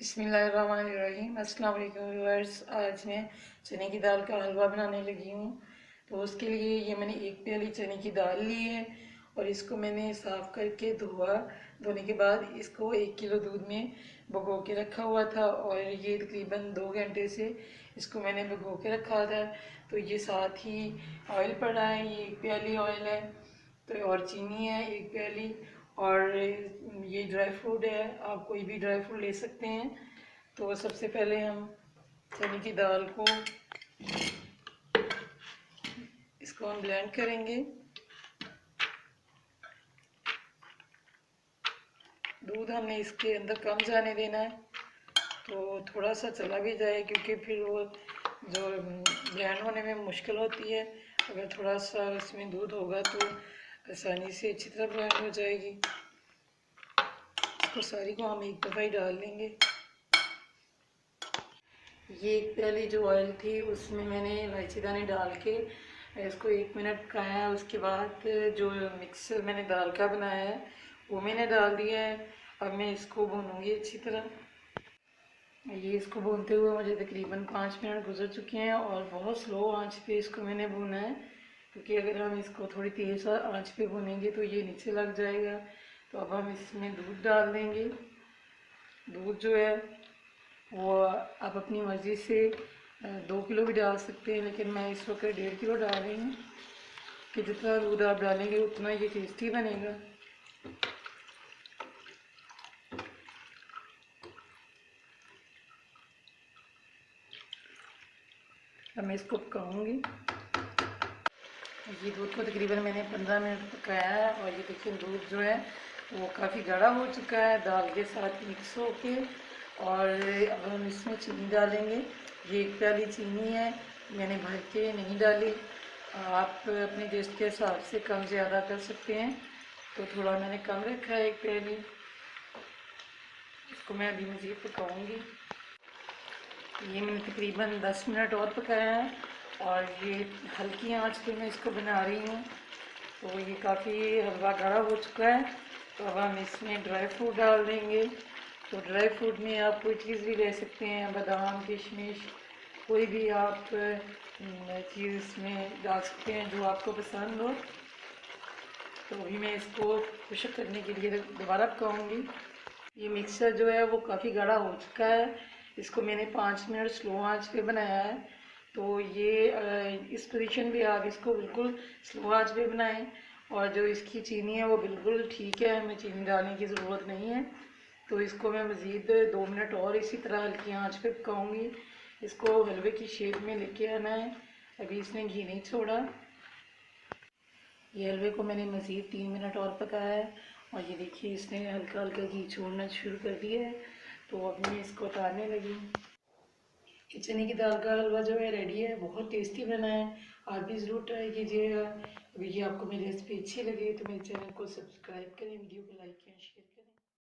बिस्मिल्लाहिर्रहमानिर्रहीम। अस्सलाम वालेकुम व्यूअर्स। आज मैं चने की दाल का हलवा बनाने लगी हूँ। तो उसके लिए ये मैंने एक प्याली चने की दाल ली है और इसको मैंने साफ़ करके धोने के बाद इसको 1 किलो दूध में भिगो के रखा हुआ था और ये तकरीबन 2 घंटे से इसको मैंने भिगो के रखा था। तो ये साथ ही ऑयल पड़ा है, ये 1 प्याली ऑयल है। तो और चीनी है 1 प्याली और ये ड्राई फ्रूट है, आप कोई भी ड्राई फ्रूट ले सकते हैं। तो सबसे पहले हम चने की दाल को इसको हम ब्लेंड करेंगे। दूध हमने इसके अंदर कम जाने देना है, तो थोड़ा सा चला भी जाए क्योंकि फिर वो जो ब्लेंड होने में मुश्किल होती है। अगर थोड़ा सा इसमें दूध होगा तो आसानी से अच्छी तरह ब्लेंड हो जाएगी। इसको सारी को हम एक दफ़ा ही डाल लेंगे। ये 1 प्याली जो ऑयल थी उसमें मैंने इलायची दाने डाल के इसको 1 मिनट पकाया। उसके बाद जो मिक्सर मैंने दाल का बनाया है वो मैंने डाल दिया है। अब मैं इसको भूनूंगी अच्छी तरह। ये इसको भूनते हुए मुझे तकरीबन 5 मिनट गुजर चुके हैं और बहुत स्लो आंच पे इसको मैंने भूना है, क्योंकि अगर हम इसको थोड़ी तेज़ आंच पे भूनेंगे तो ये नीचे लग जाएगा। तो अब हम इसमें दूध डाल देंगे। दूध जो है वो आप अपनी मर्ज़ी से 2 किलो भी डाल सकते हैं, लेकिन मैं इस वक्त 1.5 किलो डाल रही हूँ कि जितना दूध आप डालेंगे उतना ये टेस्टी बनेगा। अब मैं इसको पकाऊंगी। ये दूध को तकरीबन मैंने 15 मिनट पकाया है और ये देखिए दूध जो है वो काफ़ी गाढ़ा हो चुका है दाल के साथ मिक्स होके। और अब हम इसमें चीनी डालेंगे। ये 1 प्याली चीनी है, मैंने भर के नहीं डाली। आप अपने टेस्ट के हिसाब से कम ज़्यादा कर सकते हैं। तो थोड़ा मैंने कम रखा है 1 प्याली। इसको मैं अभी मज़ीद पकाऊंगी। ये मैंने तकरीबन 10 मिनट और पकाया है और ये हल्की आंच पे मैं इसको बना रही हूँ। तो ये काफ़ी हलवा गाढ़ा हो चुका है। तो अब हम इसमें ड्राई फ्रूट डाल देंगे। तो ड्राई फ्रूट में आप कोई चीज़ भी ले सकते हैं, बादाम, किशमिश, कोई भी आप चीज़ इसमें डाल सकते हैं जो आपको पसंद हो। तो अभी मैं इसको खुश्क करने के लिए दोबारा पकाऊंगी। ये मिक्सचर जो है वो काफ़ी गाढ़ा हो चुका है। इसको मैंने 5 मिनट स्लो आंच पे बनाया है। तो ये इस पोजीशन पे आप इसको बिल्कुल स्लो आंच पे बनाएं। और जो इसकी चीनी है वो बिल्कुल ठीक है, हमें चीनी डालने की ज़रूरत नहीं है। तो इसको मैं मज़ीद 2 मिनट और इसी तरह हल्की आंच पे पकाऊंगी। इसको हलवे की शेप में लेके आना है। अभी इसने घी नहीं छोड़ा। ये हलवे को मैंने मज़ीद 3 मिनट और पकाया है और ये देखिए इसने हल्का हल्का घी छोड़ना शुरू कर दिया है। तो अब मैं इसको उतारने लगी हूँ। ये चने की दाल का हलवा जो है रेडी है, बहुत टेस्टी बना है। आप भी ज़रूर ट्राई कीजिएगा। अगर ये आपको मेरी रेसिपी अच्छी लगे तो मेरे चैनल को सब्सक्राइब करें, वीडियो को लाइक करें, शेयर करें।